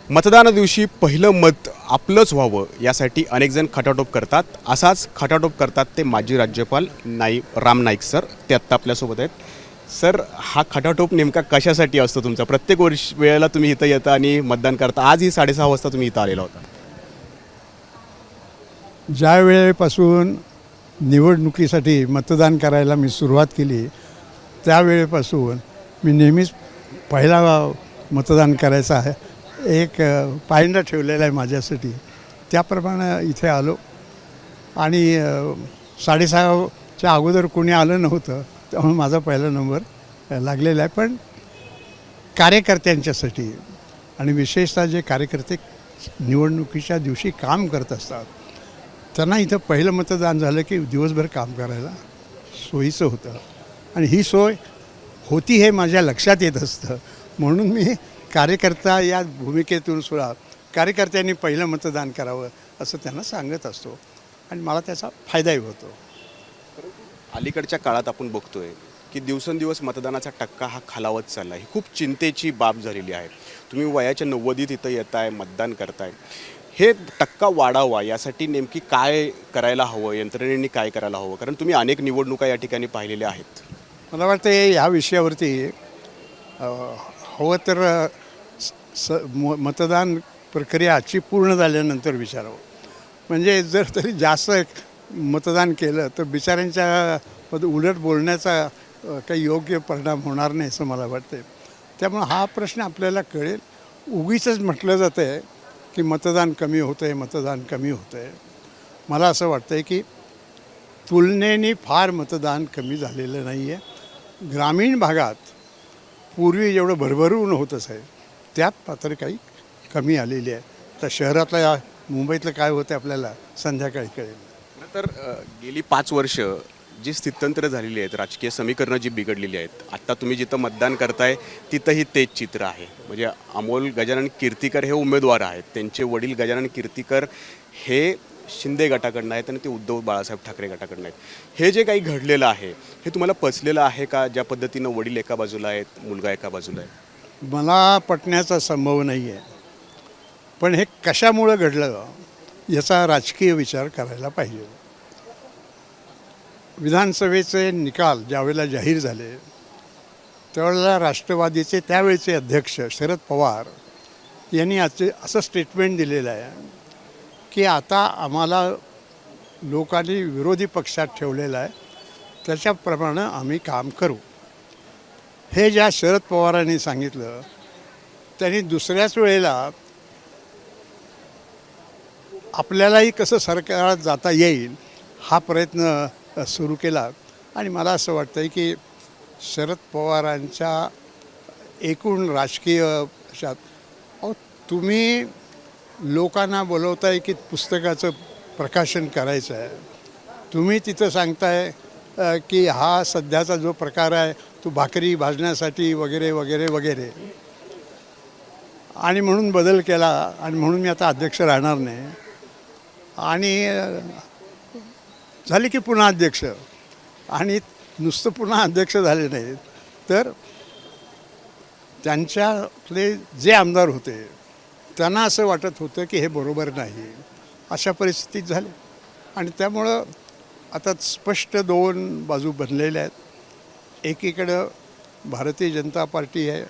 मतदाना दिवशी पहिलं मत आपलंच व्हावं यासाठी अनेक जण खटाटोप करतात. असाच खटाटोप करतात ते माजी राज्यपाल राम नाईक सर. ते आत्ता आपल्यासोबत आहेत. सर, हा खटाटोप नेमका कशासाठी असतो तुमचा? प्रत्येक वेळेला तुम्ही इथं येता आणि मतदान करता. आजही 6:30 वाजता तुम्ही इथं आलेला होता. ज्या वेळेपासून निवडणुकीसाठी मतदान करायला मी सुरुवात केली त्यावेळेपासून मी नेहमीच पहिला मतदान करायचा आहे एक पायंडा ठेवलेला आहे माझ्यासाठी. त्याप्रमाणे इथे आलो आणि 6:30च्या अगोदर कोणी आलं नव्हतं, त्यामुळे माझा पहिला नंबर लागलेला आहे. पण कार्यकर्त्यांच्यासाठी आणि विशेषतः जे कार्यकर्ते निवडणुकीच्या दिवशी काम करत असतात त्यांना इथं पहिलं मतदान झालं की दिवसभर काम करायला सोयीचं होतं. आणि ही सोय होती हे माझ्या लक्षात येत असतं. म्हणून मी कार्यकर्ता या भूमिकेतून सुद्धा कार्यकर्त्यांनी पहिलं मतदान करावं असं त्यांना सांगत असतो आणि मला त्याचा फायदाही होतो. अलीकडच्या काळात आपण बघतोय की दिवसेंदिवस मतदानाचा टक्का हा खालावत चालला आहे. ही खूप चिंतेची बाब झालेली आहे. तुम्ही वयाच्या 90त इथं येताय, मतदान करताय. हे टक्का वाढावा यासाठी नेमकी काय करायला हवं, यंत्रणेने काय करायला हवं? कारण तुम्ही अनेक निवडणुका या ठिकाणी पाहिलेल्या आहेत. मला वाटतं या विषयावरती हवं तर मतदान प्रक्रिया आजची पूर्ण झाल्यानंतर विचारावं. म्हणजे जर तरी जास्त मतदान केलं तर बिचाऱ्यांच्या उलट बोलण्याचा काही योग्य परिणाम होणार नाही असं मला वाटतं. त्यामुळं हा प्रश्न आपल्याला कळेल. उगीच म्हटलं जातं आहे की मतदान कमी होतं आहे, मतदान कमी होतं आहे. मला असं वाटतं आहे की तुलनेने फार मतदान कमी झालेलं नाही आहे. ग्रामीण भागात पूर्वी जेवढं भरभरून होतंच आहे त्यात मात्र काही कमी आलेली आहे. तर शहरातल्या मुंबईतलं काय होतं आपल्याला संध्याकाळी कळेल. तर गेली 5 वर्ष जी स्थित्यंतर झालेली आहेत, राजकीय समीकरणं जी बिघडलेली आहेत, आत्ता तुम्ही जिथं मतदान करताय तिथंही तेच चित्र आहे. म्हणजे अमोल गजानन कीर्तीकर हे उमेदवार आहेत. त्यांचे वडील गजानन कीर्तीकर हे शिंदे गटाकडनं आहेत आणि ते उद्धव बाळासाहेब ठाकरे गटाकडनं आहेत. हे जे काही घडलेलं आहे हे तुम्हाला पचलेलं आहे का? ज्या पद्धतीनं वडील एका बाजूला आहेत, मुलगा एका बाजूला आहे. मला पटण्याचा संभव नाही आहे. पण हे कशामुळं घडलं याचा राजकीय विचार करायला पाहिजे. विधानसभेचे निकाल ज्यावेळेला जाहीर झाले त्यावेळेला राष्ट्रवादीचे त्यावेळेचे अध्यक्ष शरद पवार यांनी असं स्टेटमेंट दिलेलं आहे की आता आम्हाला लोकांनी विरोधी पक्षात ठेवलेलं आहे, त्याच्याप्रमाणे आम्ही काम करू. हे ज्या शरद पवारांनी सांगितलं त्यांनी दुसऱ्याच वेळेला आपल्यालाही कसं सरकारात जाता येईल हा प्रयत्न सुरू केला. आणि मला असं वाटतं आहे की शरद पवारांच्या एकूण राजकीय पक्षात तुम्ही लोकांना बोलवताय की पुस्तकाचं प्रकाशन करायचं आहे, तुम्ही तिथं सांगताय की हा सध्याचा जो प्रकार आहे तो भाकरी भाजण्यासाठी वगैरे वगैरे वगैरे, आणि म्हणून बदल केला आणि म्हणून मी आता अध्यक्ष राहणार नाही. आणि झाले की पुन्हा अध्यक्ष, आणि नुसतं पुन्हा अध्यक्ष झाले नाहीत तर त्यांच्यातले जे आमदार होते त्यांना असं वाटत होतं की हे बरोबर नाही, अशा परिस्थितीत झाले. आणि त्यामुळं आता स्पष्ट 2 बाजू बनलेल्या आहेत. एकीकडं भारतीय जनता पार्टी आहे,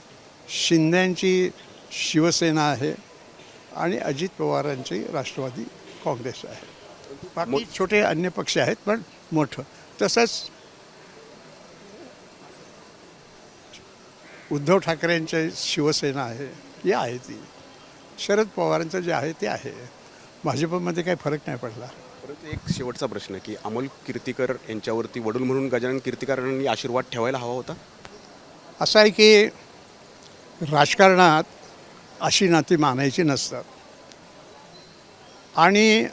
शिंदेंची शिवसेना आहे आणि अजित पवारांची राष्ट्रवादी काँग्रेस आहे. बाकी छोटे अन्य पक्ष आहेत पण मोठं. तसंच उद्धव ठाकरेंची शिवसेना आहे, ही आहे ती. शरद पवारांचं जे आहे ते आहे. भाजपमध्ये काही फरक नाही पडला. परंतु एक शेवटचा प्रश्न की अमोल कीर्तीकर यांच्यावरती वडील म्हणून गजानन कीर्तीकरांनी आशीर्वाद ठेवायला हवा होता. असं आहे की राजकारणात अशी नाती मानायची नसतात. आणि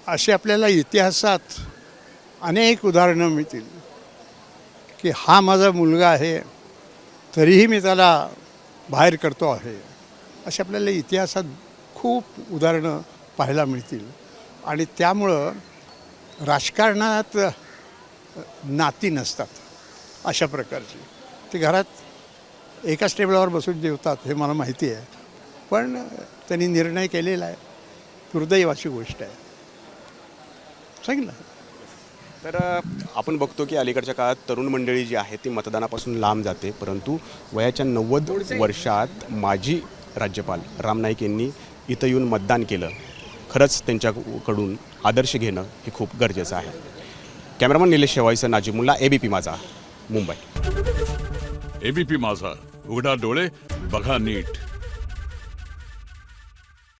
असे आपल्याला इतिहासात अनेक उदाहरणं मिळतील की हा माझा मुलगा आहे तरीही मी त्याला बाहेर करतो आहे. असे आपल्याला इतिहासात खूप उदाहरणं पाहायला मिळतील. आणि त्यामुळं राजकारणात नाती नसतात अशा प्रकारची. ते घरात एकाच टेबलावर बसून जेवतात हे मला माहिती आहे. पण त्यांनी निर्णय केलेला आहे. दुर्दैवाची गोष्ट आहे. सांगितलं. तर आपण बघतो की अलीकडच्या काळात तरुण मंडळी जी आहे ती मतदानापासून लांब जाते, परंतु वयाच्या 90 वर्षात माजी राज्यपाल राम नाईक यांनी इथं येऊन मतदान केलं. खरंच त्यांच्याकडून आदर्श घेणं हे खूप गरजेचं आहे. कॅमेरामन निलेश शेवाळीसह नाजिमुल्ला, ABP माझा, मुंबई. ABP माझा, उघडा डोळे बघा नीट.